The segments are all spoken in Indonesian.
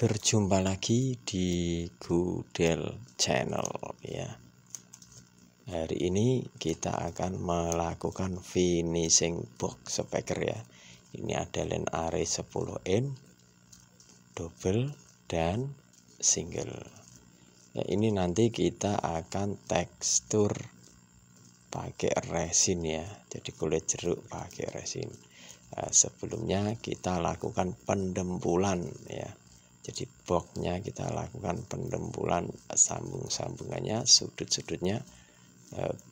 Berjumpa lagi di Gudel Channel ya. Hari ini kita akan melakukan finishing box speaker ya. Ini ada line array 10in, double dan single. Ya, ini nanti kita akan tekstur pakai resin ya. Jadi kulit jeruk pakai resin. Sebelumnya kita lakukan pendempulan ya. Jadi boxnya kita lakukan pendempulan sambung-sambungannya, sudut-sudutnya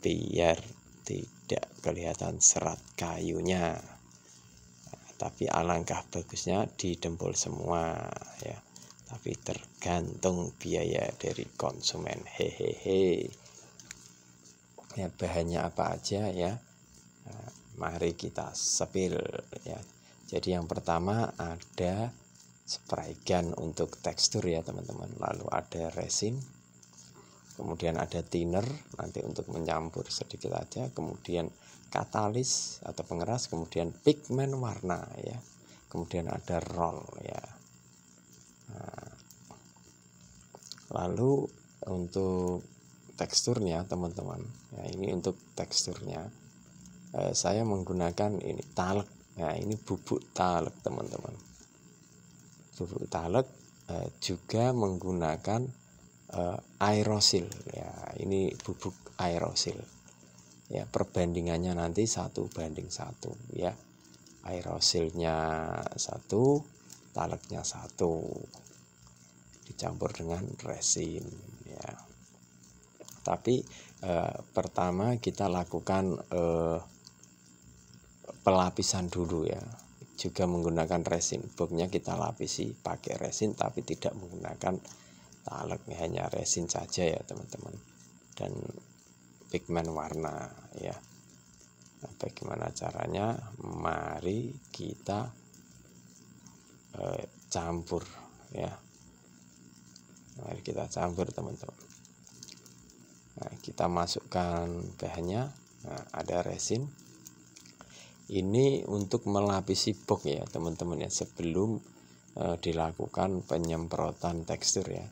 biar tidak kelihatan serat kayunya. Tapi alangkah bagusnya didempul semua ya. Tapi tergantung biaya dari konsumen. Hehehe. Ya, bahannya apa aja ya? Mari kita sepil ya. Jadi yang pertama ada spray gun untuk tekstur ya teman-teman. Lalu ada resin, kemudian ada thinner nanti untuk mencampur sedikit aja, kemudian katalis atau pengeras, kemudian pigmen warna ya, kemudian ada roll ya. Lalu untuk teksturnya teman-teman ya, ini untuk teksturnya saya menggunakan ini talek. Nah, ini bubuk talek teman-teman. Bubuk talek juga menggunakan aerosil ya. Ini bubuk aerosil ya, perbandingannya nanti 1:1 ya. Aerosilnya 1, taleknya 1, dicampur dengan resin ya. Tapi pertama kita lakukan pelapisan dulu ya, juga menggunakan resin. Boxnya kita lapisi pakai resin tapi tidak menggunakan talek, hanya resin saja ya teman-teman, dan pigmen warna ya. Nah, bagaimana caranya? Mari kita campur ya. Mari kita campur teman-teman. Nah, kita masukkan bahannya. Nah, ada resin. Ini untuk melapisi box ya teman-teman ya, sebelum dilakukan penyemprotan tekstur ya.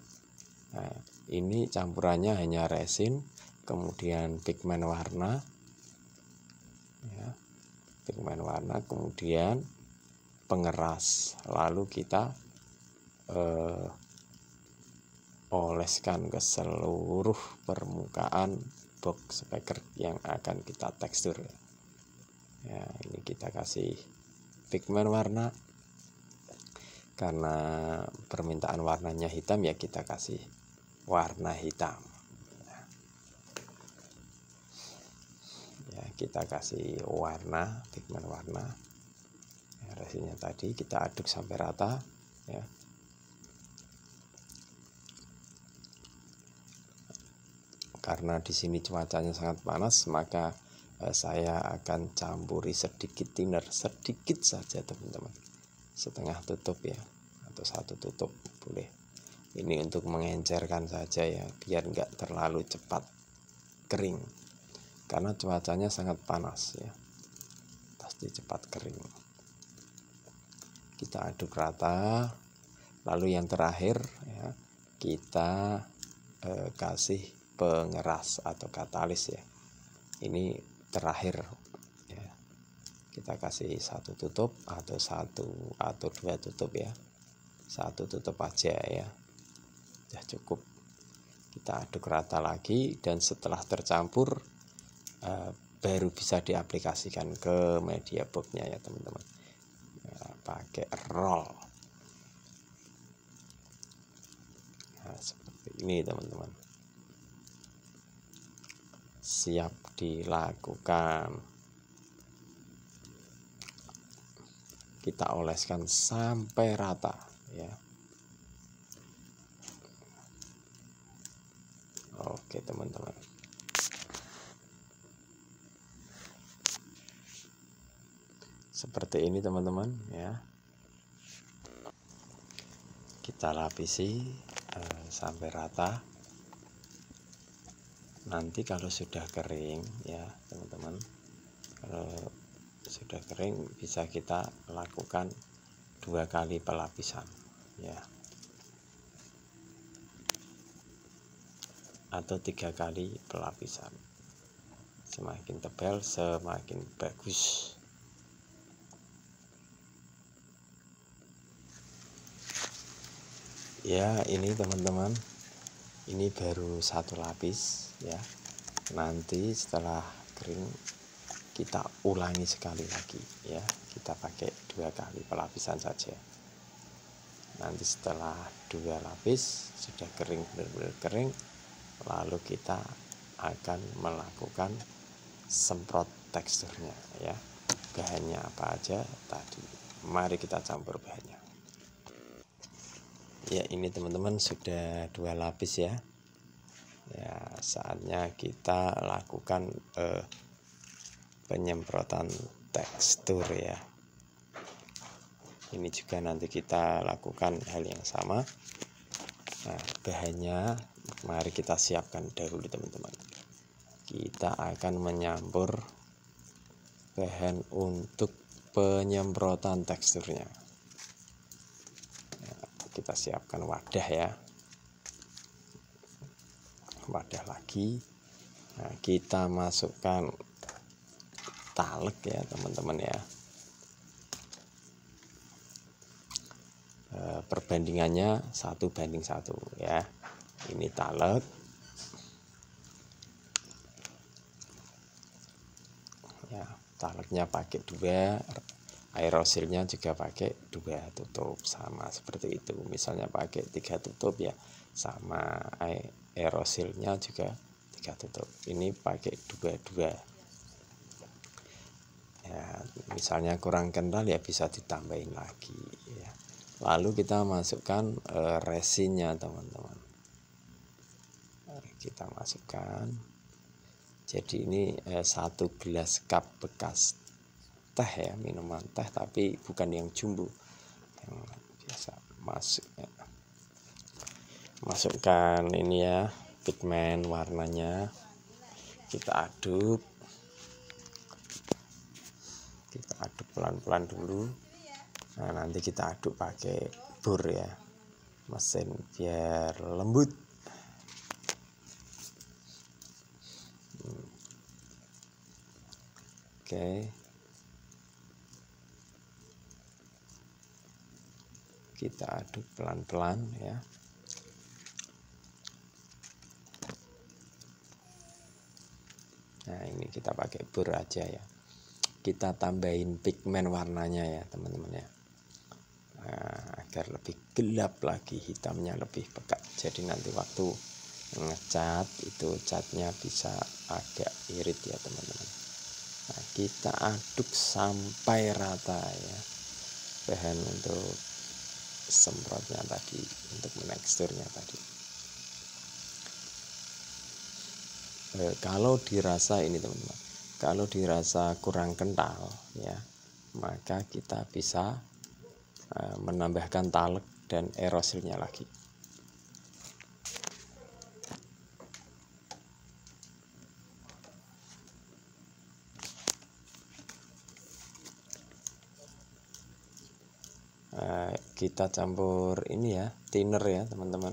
Nah, ini campurannya hanya resin, kemudian pigmen warna ya, pigmen warna, kemudian pengeras. Lalu kita oleskan ke seluruh permukaan box speaker yang akan kita tekstur ya. Ya, ini kita kasih pigmen warna, karena permintaan warnanya hitam ya kita kasih warna hitam ya. Kita kasih warna, pigmen warna ya, resinnya tadi kita aduk sampai rata ya. Karena di sini cuacanya sangat panas, maka saya akan campuri sedikit thinner, sedikit saja teman-teman, setengah tutup ya, atau 1 tutup boleh. Ini untuk mengencerkan saja ya, biar enggak terlalu cepat kering, karena cuacanya sangat panas ya, pasti cepat kering. Kita aduk rata. Lalu yang terakhir ya, kita kasih pengeras atau katalis ya. Ini terakhir ya. Kita kasih 1 tutup atau 2 tutup ya. 1 tutup aja ya. Ya cukup. Kita aduk rata lagi, dan setelah tercampur baru bisa diaplikasikan ke media boxnya ya teman-teman ya, pakai roll. Nah, seperti ini teman-teman. Siap dilakukan. Kita oleskan sampai rata ya. Oke teman-teman. Seperti ini teman-teman ya. Kita lapisi sampai rata. Nanti kalau sudah kering ya teman-teman, kalau sudah kering bisa kita lakukan 2 kali pelapisan ya. atau 3 kali pelapisan. Semakin tebal semakin bagus. Ya, ini teman-teman, ini baru 1 lapis ya. Nanti setelah kering kita ulangi sekali lagi ya. Kita pakai 2 kali pelapisan saja. Nanti setelah 2 lapis sudah kering, benar-benar kering, lalu kita akan melakukan semprot teksturnya ya. Bahannya apa aja tadi, mari kita campur bahannya. Ya, ini teman-teman sudah 2 lapis ya. Ya, saatnya kita lakukan penyemprotan tekstur ya. Ini juga nanti kita lakukan hal yang sama. Nah, bahannya mari kita siapkan dahulu teman-teman. Kita akan menyampur bahan untuk penyemprotan teksturnya. Kita siapkan wadah ya, wadah lagi. Nah, kita masukkan taleg ya teman-teman ya. Perbandingannya 1:1 ya. Ini taleg, ya talegnya pakai 2, aerosilnya juga pakai 2 tutup, sama seperti itu. Misalnya pakai 3 tutup ya sama, aerosilnya juga 3 tutup. Ini pakai 2 ya. Misalnya kurang kental ya bisa ditambahin lagi ya. Lalu kita masukkan resinnya teman-teman. Kita masukkan. Jadi ini 1 gelas cup bekas teh ya, minuman teh tapi bukan yang jumbo, yang biasa. Masukkan ini ya, pigmen warnanya. Kita aduk pelan-pelan dulu. Nah, nanti kita aduk pakai bor ya, mesin, biar lembut. Oke, kita aduk pelan-pelan ya. Nah, ini kita pakai bor aja ya. Kita tambahin pigmen warnanya ya teman-teman ya. Nah, agar lebih gelap lagi, hitamnya lebih pekat. Jadi nanti waktu ngecat itu catnya bisa agak irit ya teman-teman. Nah, kita aduk sampai rata ya bahan untuk semprotnya tadi, untuk meneksturnya tadi. Kalau dirasa ini teman-teman, kalau dirasa kurang kental ya, maka kita bisa menambahkan taleg dan aerosilnya lagi. Kita campur ini ya, thinner ya teman-teman.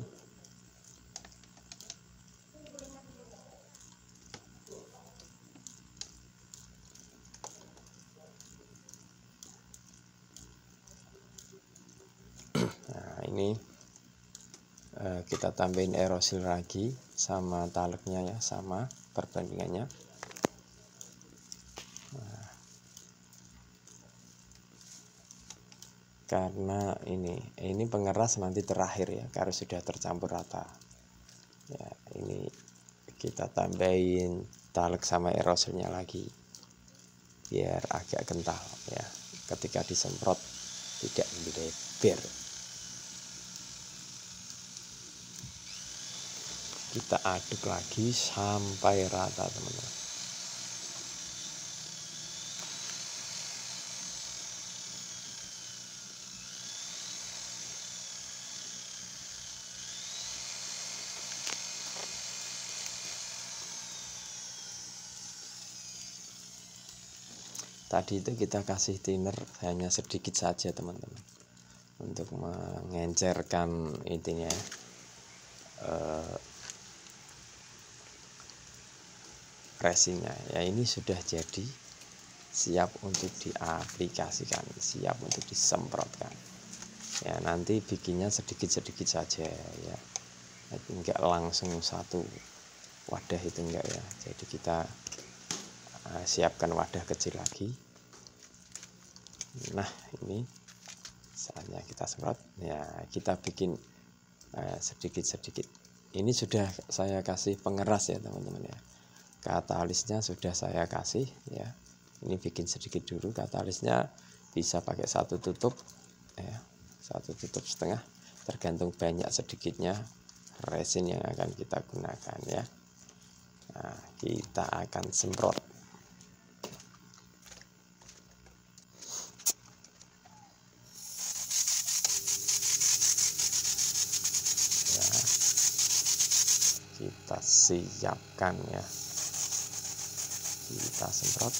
Nah, ini kita tambahin aerosil lagi sama talegnya ya, sama perbandingannya. Karena ini pengeras nanti terakhir ya, karena sudah tercampur rata ya. Ini kita tambahin taleg sama aerosilnya lagi biar agak kental ya, ketika disemprot tidak melebar. Kita aduk lagi sampai rata teman-teman. Tadi itu kita kasih thinner hanya sedikit saja teman-teman, untuk mengencerkan intinya resinnya ya. Ini sudah jadi, siap untuk diaplikasikan, siap untuk disemprotkan ya. Nanti bikinnya sedikit-sedikit saja ya, enggak langsung satu wadah itu, enggak ya. Jadi kita siapkan wadah kecil lagi. Nah, ini saatnya kita semprot ya. Kita bikin sedikit-sedikit. Ini sudah saya kasih pengeras ya teman-teman ya. Katalisnya sudah saya kasih ya. Ini bikin sedikit dulu. Katalisnya bisa pakai satu tutup ya, satu tutup setengah, tergantung banyak sedikitnya resin yang akan kita gunakan ya. Nah, kita akan semprot ya. Kita siapkan ya, kita semprot.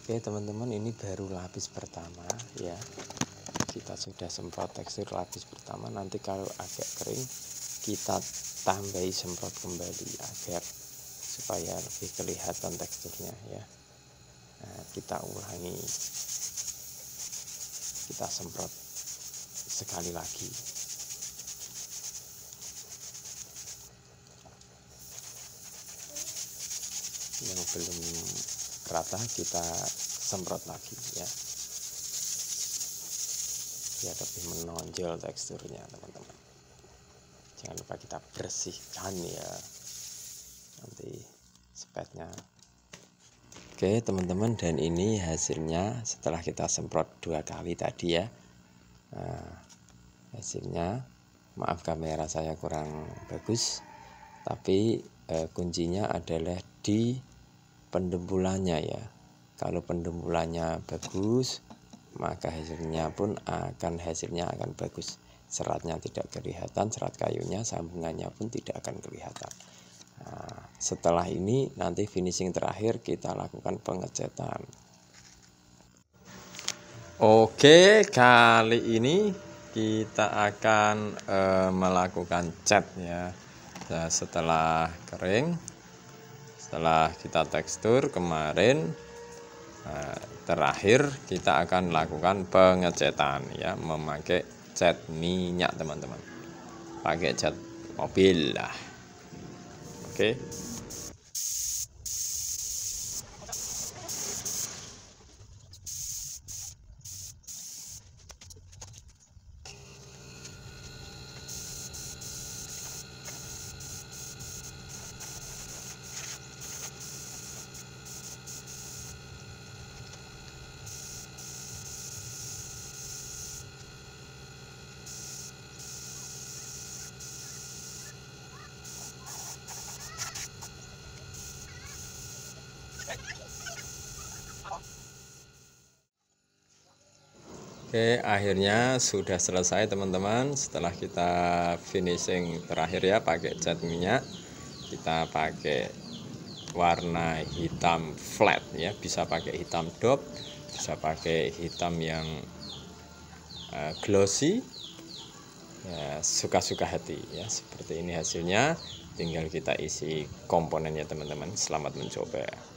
Oke teman-teman, ini baru lapis pertama ya. Kita sudah semprot tekstur lapis pertama. Nanti kalau agak kering kita tambahi semprot kembali agar supaya lebih kelihatan teksturnya ya. Nah, kita ulangi, kita semprot sekali lagi. Yang belum rata kita semprot lagi ya, biar lebih menonjol teksturnya teman-teman. Jangan lupa kita bersihkan ya nanti spatnya. Oke teman-teman, dan ini hasilnya setelah kita semprot 2 kali tadi ya. Nah, hasilnya, maaf kamera saya kurang bagus, tapi kuncinya adalah di pendempulannya ya. Kalau pendempulannya bagus, maka hasilnya akan bagus. Seratnya tidak kelihatan, serat kayunya, sambungannya pun tidak akan kelihatan. Nah, setelah ini nanti finishing terakhir kita lakukan pengecetan. Oke, kali ini kita akan melakukan cat ya. Nah, setelah kering, setelah kita tekstur kemarin, terakhir kita akan lakukan pengecetan ya, memakai cat minyak teman-teman, pakai cat mobil lah. Oke. Oke, akhirnya sudah selesai teman-teman. Setelah kita finishing terakhir ya, pakai cat minyak, kita pakai warna hitam flat ya, bisa pakai hitam dop, bisa pakai hitam yang glossy ya, suka-suka hati ya. Seperti ini hasilnya, tinggal kita isi komponennya teman-teman. Selamat mencoba.